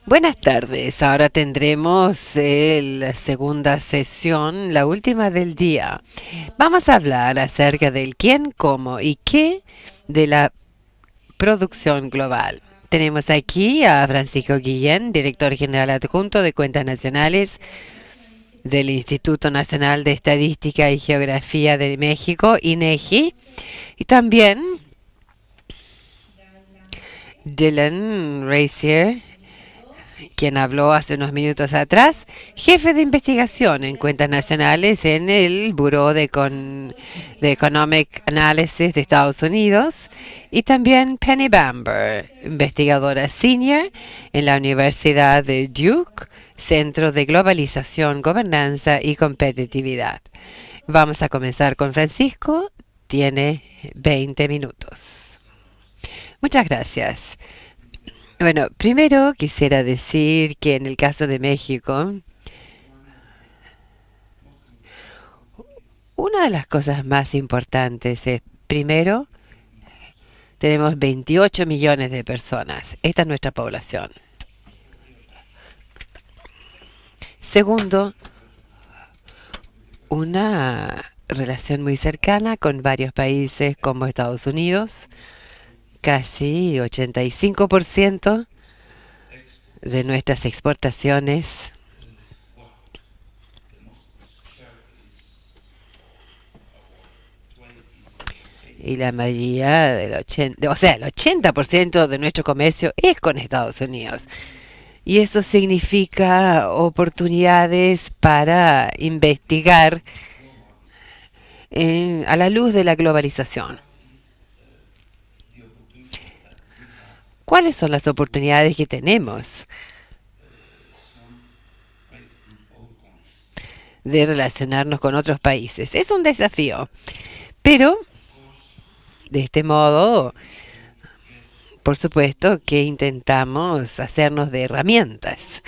Buenas tardes. Ahora tendremos la segunda sesión, la última del día. Vamos a hablar acerca del quién, cómo y qué de la producción global. Tenemos aquí a Francisco Guillén, director general adjunto de Cuentas Nacionales del Instituto Nacional de Estadística y Geografía de México, INEGI, y también Dylan Racier, quien habló hace unos minutos atrás, jefe de investigación en cuentas nacionales en el Bureau de Economic Analysis de Estados Unidos, y también Penny Bamber, investigadora senior en la Universidad de Duke, Centro de Globalización, Gobernanza y Competitividad. Vamos a comenzar con Francisco. Tiene 20 minutos. Muchas gracias. Bueno, primero quisiera decir que en el caso de México, una de las cosas más importantes es, primero, tenemos 28 millones de personas. Esta es nuestra población. Segundo, una relación muy cercana con varios países como Estados Unidos. Casi 85% de nuestras exportaciones y la mayoría del 80, o sea, el 80% de nuestro comercio es con Estados Unidos. Y eso significa oportunidades para investigar a la luz de la globalización. ¿Cuáles son las oportunidades que tenemos de relacionarnos con otros países? Es un desafío, pero de este modo, por supuesto que intentamos hacernos de herramientas.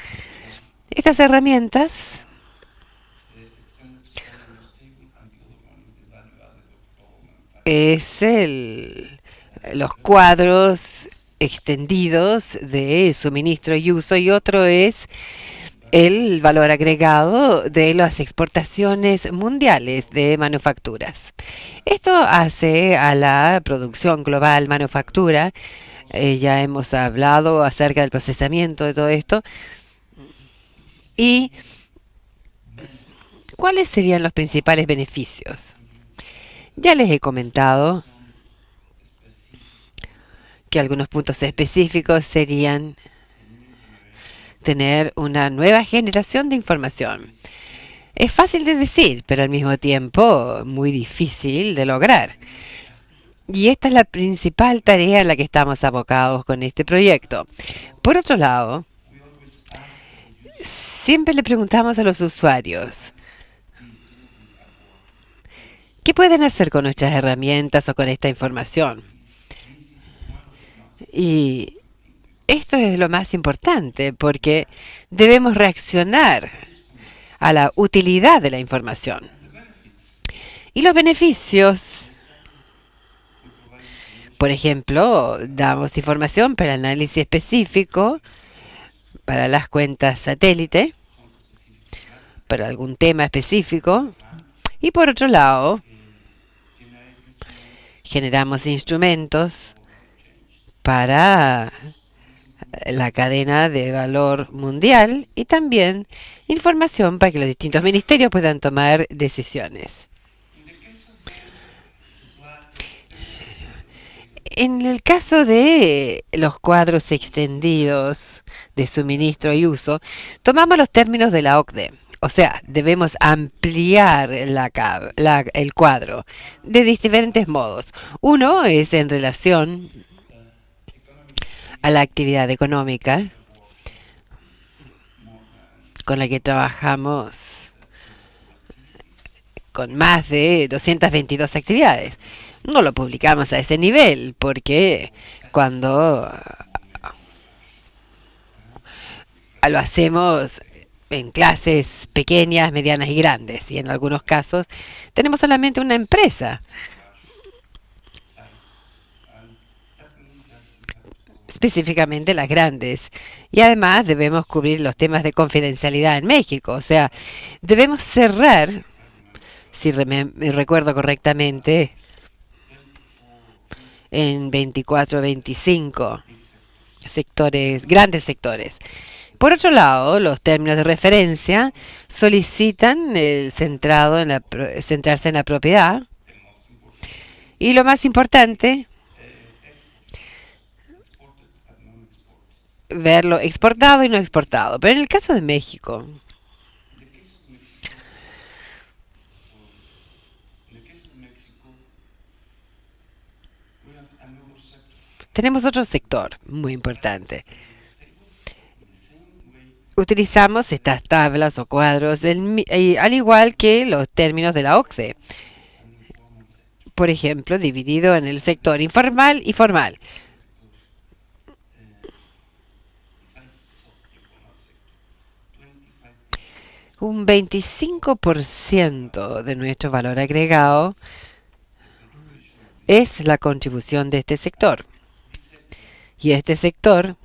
Estas herramientas es los cuadros extendidos de suministro y uso, y otro es el valor agregado de las exportaciones mundiales de manufacturas. Esto hace a la producción global manufactura. Ya hemos hablado acerca del procesamiento de todo esto. ¿Y cuáles serían los principales beneficios? Ya les he comentado que algunos puntos específicos serían tener una nueva generación de información. Es fácil de decir, pero al mismo tiempo muy difícil de lograr. Y esta es la principal tarea en la que estamos abocados con este proyecto. Por otro lado, siempre le preguntamos a los usuarios, ¿qué pueden hacer con nuestras herramientas o con esta información? Y esto es lo más importante porque debemos reaccionar a la utilidad de la información. Y los beneficios, por ejemplo, damos información para análisis específico, para las cuentas satélite, para algún tema específico. Y por otro lado, generamos instrumentos para la cadena de valor mundial y también información para que los distintos ministerios puedan tomar decisiones. En el caso de los cuadros extendidos de suministro y uso, tomamos los términos de la OCDE. O sea, debemos ampliar el cuadro de diferentes modos. Uno es en relación a la actividad económica con la que trabajamos con más de 222 actividades. No lo publicamos a ese nivel porque cuando lo hacemos en clases pequeñas, medianas y grandes, y en algunos casos tenemos solamente una empresa. específicamente las grandes. Y además debemos cubrir los temas de confidencialidad en México. O sea, debemos cerrar, si me recuerdo correctamente, en 24 o 25 sectores, grandes sectores. Por otro lado, los términos de referencia solicitan centrarse en la propiedad y lo más importante, verlo exportado y no exportado. Pero en el caso de México, tenemos otro sector muy importante. Utilizamos estas tablas o cuadros al igual que los términos de la OCDE. Por ejemplo, dividido en el sector informal y formal. Un 25% de nuestro valor agregado es la contribución de este sector. Y este sector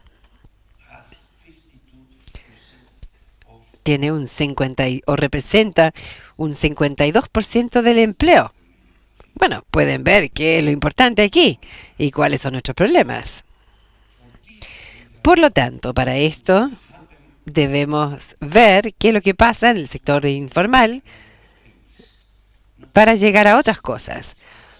tiene o representa un 52% del empleo. Bueno, pueden ver qué es lo importante aquí y cuáles son nuestros problemas. Por lo tanto, para esto debemos ver qué es lo que pasa en el sector informal para llegar a otras cosas.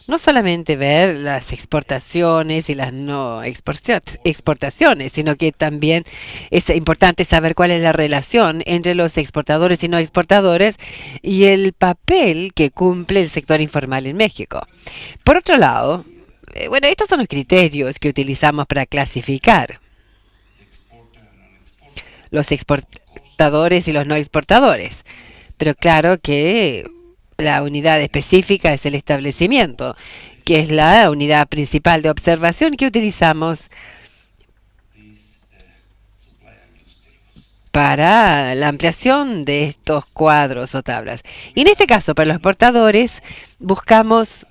No solamente ver las exportaciones y las no exportaciones, sino que también es importante saber cuál es la relación entre los exportadores y no exportadores y el papel que cumple el sector informal en México. Por otro lado, bueno, estos son los criterios que utilizamos para clasificar los exportadores y los no exportadores. Pero claro que la unidad específica es el establecimiento, que es la unidad principal de observación que utilizamos para la ampliación de estos cuadros o tablas. Y en este caso, para los exportadores, buscamos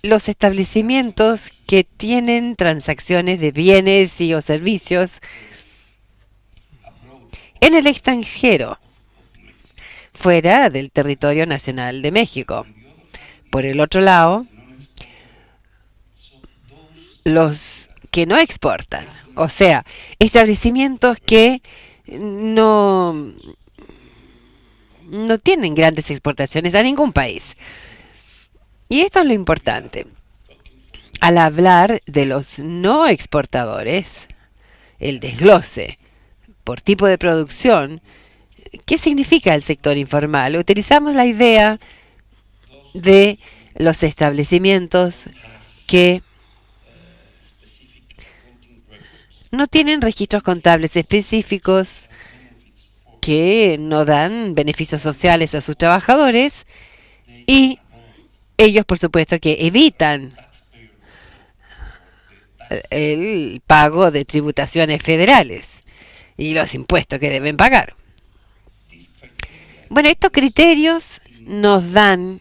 los establecimientos que tienen transacciones de bienes y o servicios en el extranjero, fuera del territorio nacional de México. Por el otro lado, los que no exportan, o sea, establecimientos que no, no tienen grandes exportaciones a ningún país. Y esto es lo importante. Al hablar de los no exportadores, el desglose por tipo de producción, ¿qué significa el sector informal? Utilizamos la idea de los establecimientos que no tienen registros contables específicos, que no dan beneficios sociales a sus trabajadores y ellos, por supuesto, que evitan el pago de tributaciones federales y los impuestos que deben pagar. Bueno, estos criterios nos dan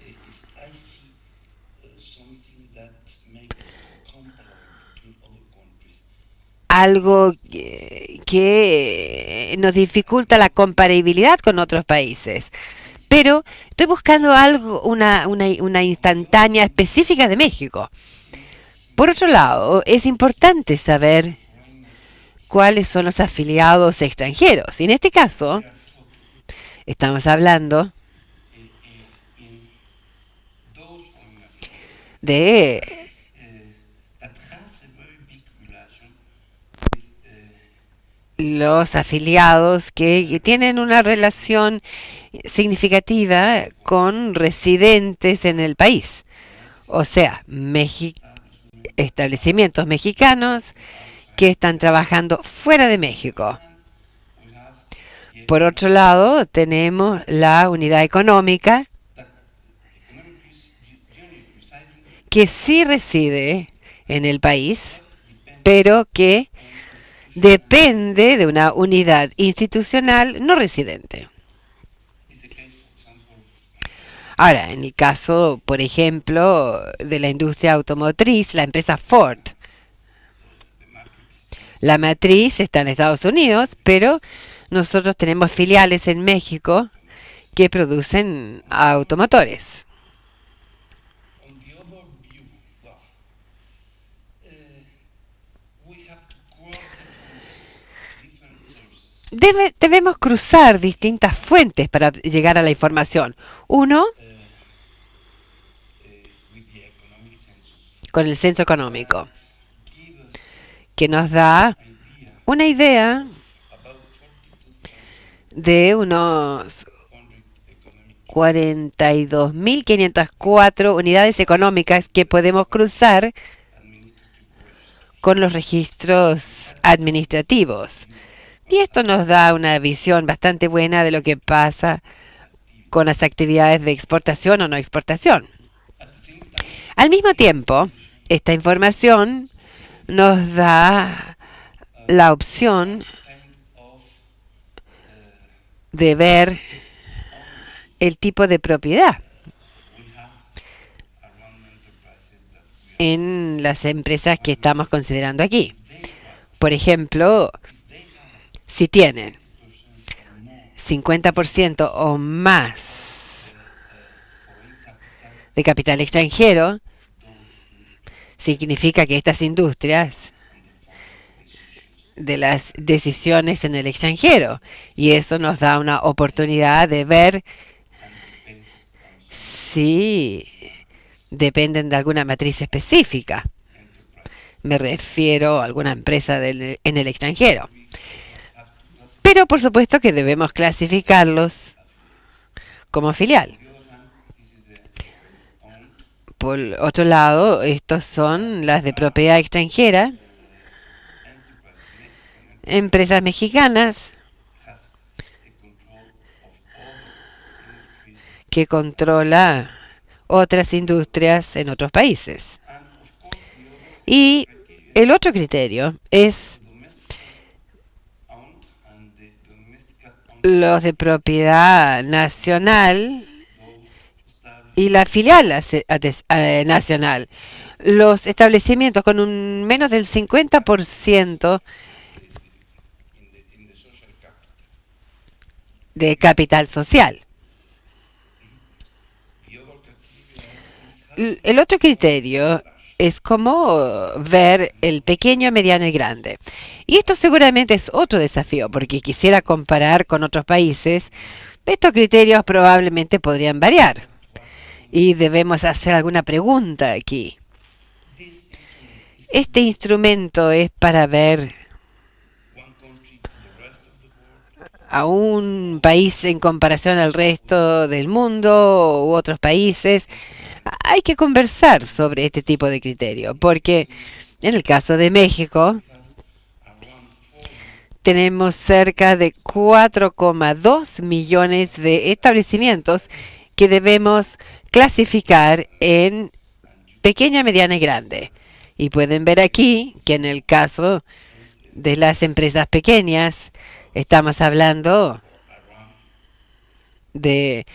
algo que nos dificulta la comparabilidad con otros países. Pero estoy buscando algo, una instantánea específica de México. Por otro lado, es importante saber cuáles son los afiliados extranjeros. Y en este caso, estamos hablando de los afiliados que tienen una relación significativa con residentes en el país. O sea, establecimientos mexicanos que están trabajando fuera de México. Por otro lado, tenemos la unidad económica que sí reside en el país, pero que depende de una unidad institucional no residente. Ahora, en el caso, por ejemplo, de la industria automotriz, la empresa Ford La matriz está en Estados Unidos, pero nosotros tenemos filiales en México que producen automotores. Debemos cruzar distintas fuentes para llegar a la información. Uno, con el censo económico, que nos da una idea de unos 42.504 unidades económicas que podemos cruzar con los registros administrativos. Y esto nos da una visión bastante buena de lo que pasa con las actividades de exportación o no exportación. Al mismo tiempo, esta información nos da la opción de ver el tipo de propiedad en las empresas que estamos considerando aquí. Por ejemplo, si tienen 50% o más de capital extranjero, significa que estas industrias de las decisiones en el extranjero, y eso nos da una oportunidad de ver si dependen de alguna matriz específica. Me refiero a alguna empresa en el extranjero. Pero por supuesto que debemos clasificarlos como filial. Por otro lado, estos son las de propiedad extranjera, empresas mexicanas que controla otras industrias en otros países. Y el otro criterio es los de propiedad nacional y la filial nacional. Los establecimientos con un menos del 50% de capital social. El otro criterio es cómo ver el pequeño, mediano y grande. Y esto seguramente es otro desafío, porque quisiera comparar con otros países. Estos criterios probablemente podrían variar. Y debemos hacer alguna pregunta aquí. Este instrumento es para ver a un país en comparación al resto del mundo u otros países. Hay que conversar sobre este tipo de criterio, porque en el caso de México tenemos cerca de 4,2 millones de establecimientos que debemos clasificar en pequeña, mediana y grande. Y pueden ver aquí que en el caso de las empresas pequeñas estamos hablando de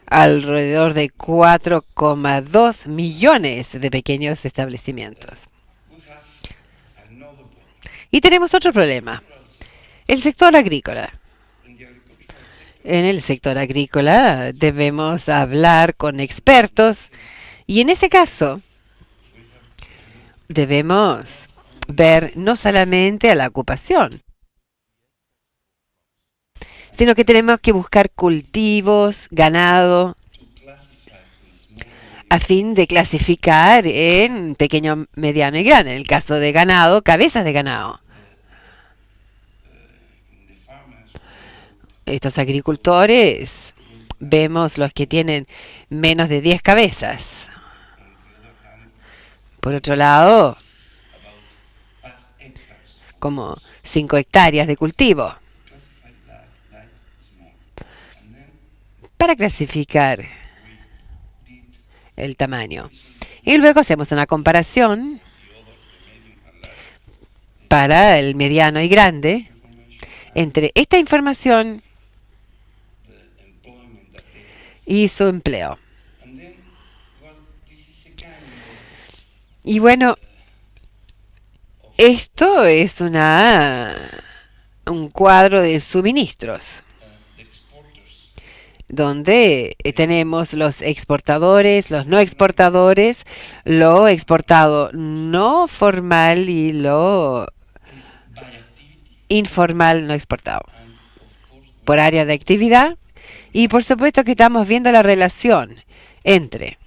alrededor de 4,2 millones de pequeños establecimientos. Y tenemos otro problema, el sector agrícola. En el sector agrícola debemos hablar con expertos y en ese caso debemos ver no solamente a la ocupación, sino que tenemos que buscar cultivos, ganado, a fin de clasificar en pequeño, mediano y grande. En el caso de ganado, cabezas de ganado. Estos agricultores, vemos los que tienen menos de 10 cabezas. Por otro lado, como 5 hectáreas de cultivo. Para clasificar el tamaño. Y luego hacemos una comparación para el mediano y grande entre esta información y su empleo. Y bueno, Esto es un cuadro de suministros, donde tenemos los exportadores, los no exportadores, lo exportado no formal y lo informal no exportado, por área de actividad. Y por supuesto que estamos viendo la relación entre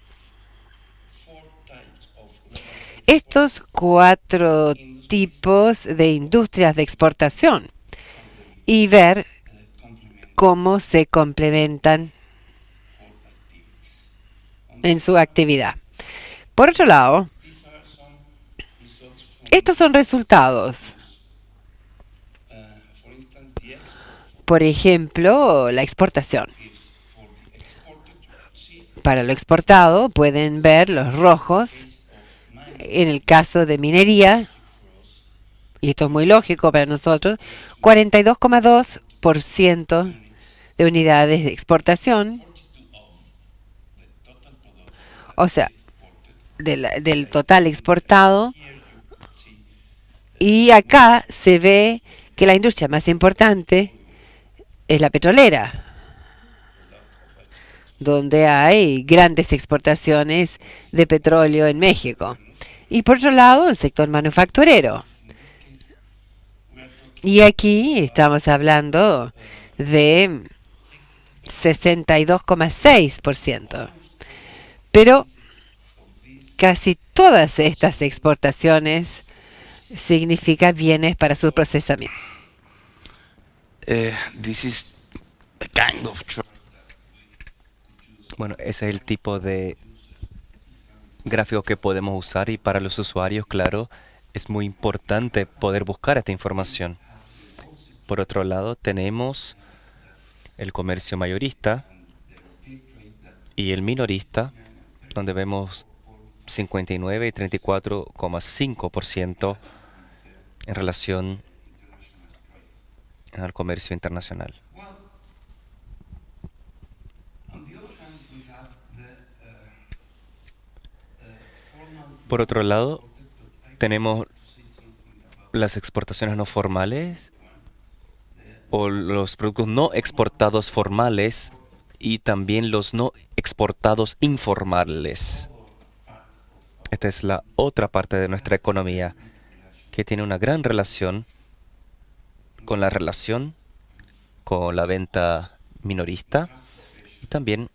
estos cuatro tipos de industrias de exportación y ver cómo se complementan en su actividad. Por otro lado, estos son resultados. Por ejemplo, la exportación. Para lo exportado pueden ver los rojos en el caso de minería, y esto es muy lógico para nosotros, 42,2% de unidades de exportación, o sea, del total exportado. Y acá se ve que la industria más importante es la petrolera, donde hay grandes exportaciones de petróleo en México. Y por otro lado, el sector manufacturero. Y aquí estamos hablando de 62,6%. Pero casi todas estas exportaciones significan bienes para su procesamiento. This is a kind of Bueno, ese es el tipo de gráfico que podemos usar y para los usuarios, claro, es muy importante poder buscar esta información. Por otro lado, tenemos el comercio mayorista y el minorista, donde vemos 59 y 34,5% en relación al comercio internacional. Por otro lado, tenemos las exportaciones no formales o los productos no exportados formales y también los no exportados informales. Esta es la otra parte de nuestra economía que tiene una gran relación con la venta minorista y también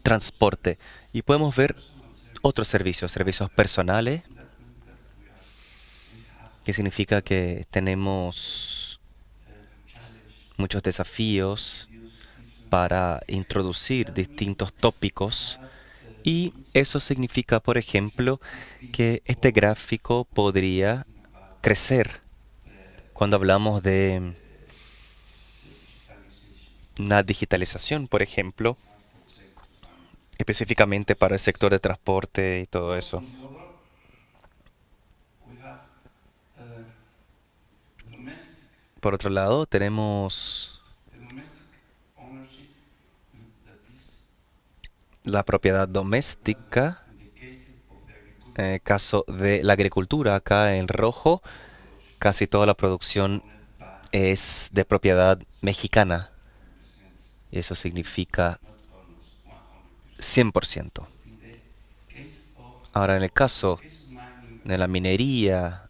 transporte. Y podemos ver otros servicios personales, que significa que tenemos muchos desafíos para introducir distintos tópicos y eso significa, por ejemplo, que este gráfico podría crecer cuando hablamos de una digitalización, por ejemplo, específicamente para el sector de transporte y todo eso. Por otro lado, tenemos la propiedad doméstica, en el caso de la agricultura, acá en rojo, casi toda la producción es de propiedad mexicana. Y eso significa 100%. Ahora, en el caso de la minería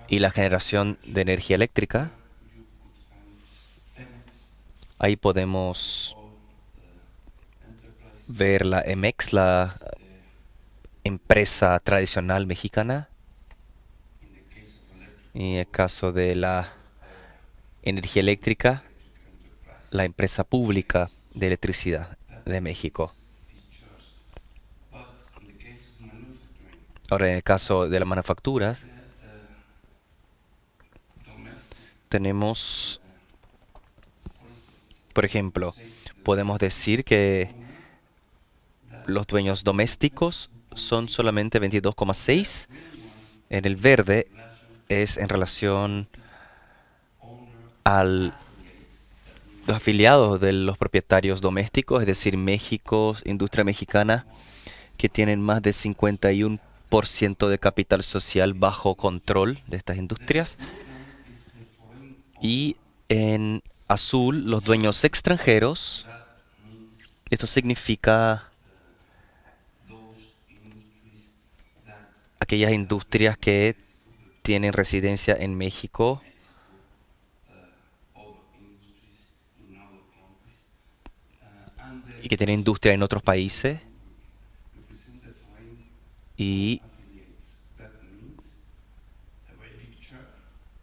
y la generación de energía eléctrica, ahí podemos ver la EMEX, la empresa tradicional mexicana. Y en el caso de la energía eléctrica, la empresa pública de electricidad de México. Ahora, en el caso de las manufacturas, tenemos, por ejemplo, podemos decir que los dueños domésticos son solamente 22,6. En el verde es en relación a los afiliados de los propietarios domésticos, es decir, México, industria mexicana, que tienen más de 51 33% de capital social bajo control de estas industrias. Y en azul, los dueños extranjeros. Esto significa aquellas industrias que tienen residencia en México y que tienen industria en otros países. Y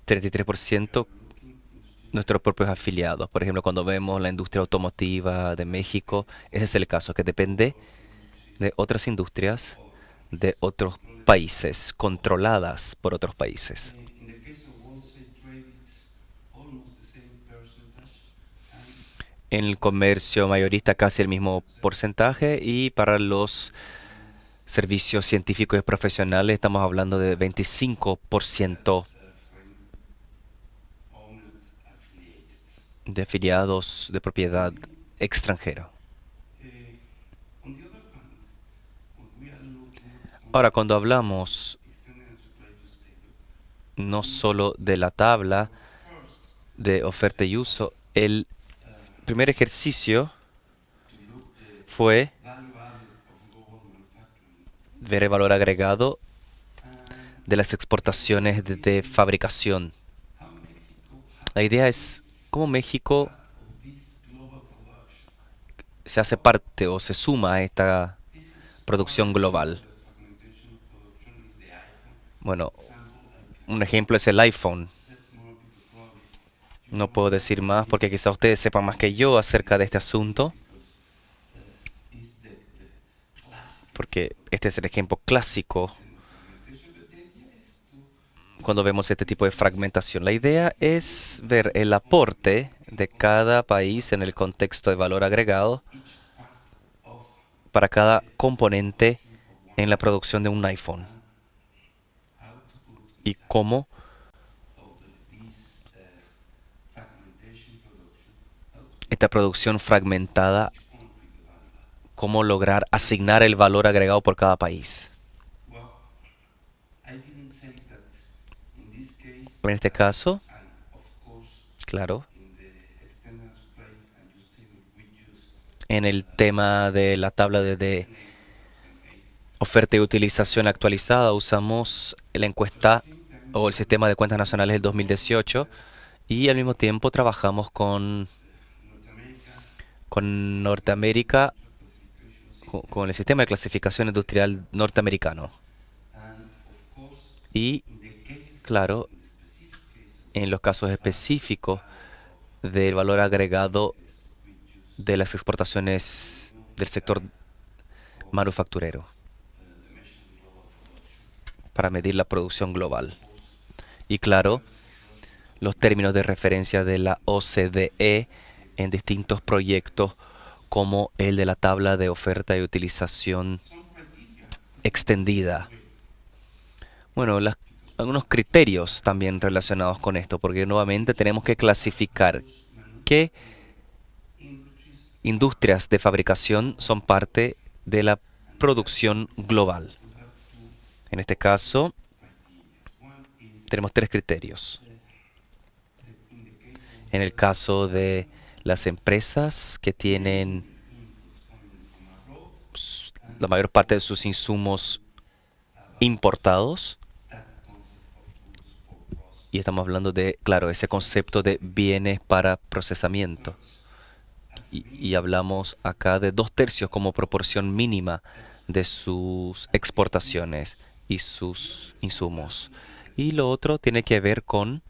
33% nuestros propios afiliados. Por ejemplo, cuando vemos la industria automotiva de México, ese es el caso, que depende de otras industrias de otros países, controladas por otros países. En el comercio mayorista casi el mismo porcentaje, y para los servicios científicos y profesionales estamos hablando de 25% de afiliados de propiedad extranjera. Ahora, cuando hablamos no solo de la tabla de oferta y uso, el primer ejercicio fue ver el valor agregado de las exportaciones de fabricación. La idea es cómo México se hace parte o se suma a esta producción global. Bueno, un ejemplo es el iPhone. No puedo decir más porque quizá ustedes sepan más que yo acerca de este asunto, porque este es el ejemplo clásico cuando vemos este tipo de fragmentación. La idea es ver el aporte de cada país en el contexto de valor agregado para cada componente en la producción de un iPhone, y cómo esta producción fragmentada, cómo lograr asignar el valor agregado por cada país. En este caso, claro, en el tema de la tabla de oferta y utilización actualizada, usamos la encuesta o el sistema de cuentas nacionales del 2018, y al mismo tiempo trabajamos con Norteamérica, con el sistema de clasificación industrial norteamericano. Y, claro, en los casos específicos del valor agregado de las exportaciones del sector manufacturero para medir la producción global. Y claro, los términos de referencia de la OCDE en distintos proyectos, como el de la tabla de oferta y utilización extendida. Bueno, algunos criterios también relacionados con esto, porque nuevamente tenemos que clasificar qué industrias de fabricación son parte de la producción global. En este caso, tenemos tres criterios. En el caso de las empresas que tienen la mayor parte de sus insumos importados, y estamos hablando de, claro, ese concepto de bienes para procesamiento. Y hablamos acá de 2/3 como proporción mínima de sus exportaciones y sus insumos. Y lo otro tiene que ver con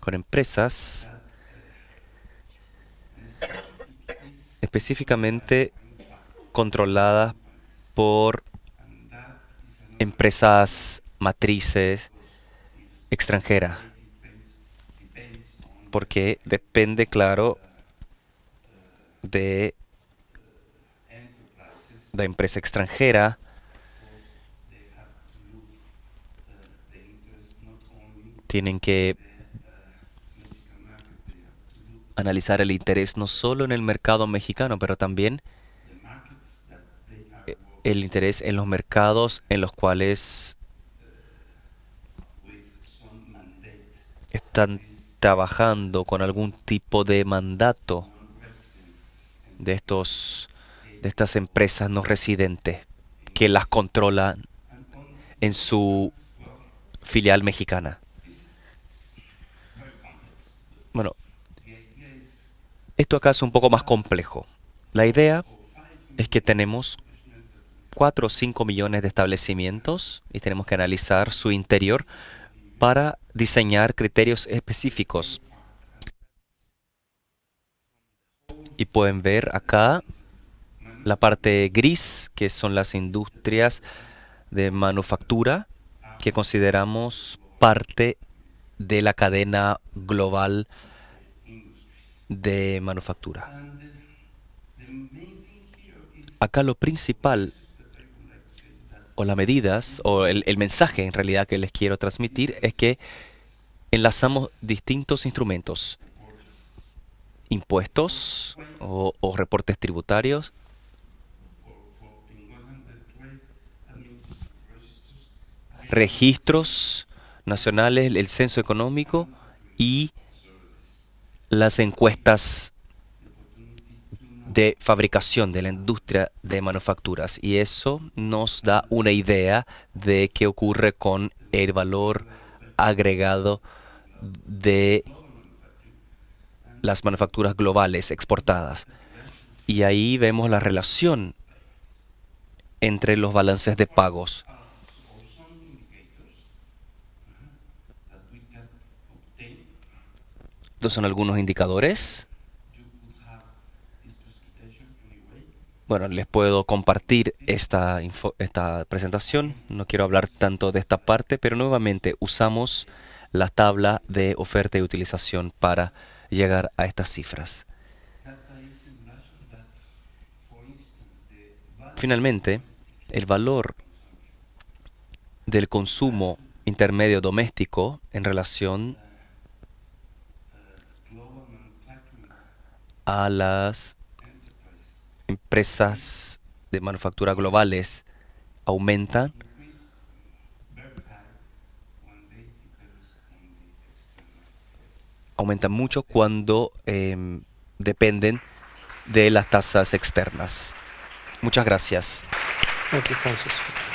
empresas específicamente controladas por empresas matrices extranjeras, porque depende, claro, de la empresa extranjera. Tienen que analizar el interés no solo en el mercado mexicano, pero también el interés en los mercados en los cuales están trabajando con algún tipo de mandato de estas empresas no residentes que las controlan en su filial mexicana. Bueno, esto acá es un poco más complejo. La idea es que tenemos 4 o 5 millones de establecimientos y tenemos que analizar su interior para diseñar criterios específicos. Y pueden ver acá la parte gris, que son las industrias de manufactura que consideramos parte de la cadena global de manufactura. Acá lo principal, o las medidas, o el mensaje en realidad que les quiero transmitir es que enlazamos distintos instrumentos, impuestos o reportes tributarios, registros nacionales, el censo económico y las encuestas de fabricación de la industria de manufacturas. Y eso nos da una idea de qué ocurre con el valor agregado de las manufacturas globales exportadas. Y ahí vemos la relación entre los balances de pagos. Estos son algunos indicadores. Bueno, les puedo compartir esta presentación. No quiero hablar tanto de esta parte, pero nuevamente usamos la tabla de oferta y utilización para llegar a estas cifras. Finalmente, el valor del consumo intermedio doméstico en relación a las empresas de manufactura globales aumentan mucho cuando dependen de las tasas externas. Muchas gracias. Thank you, Francisco.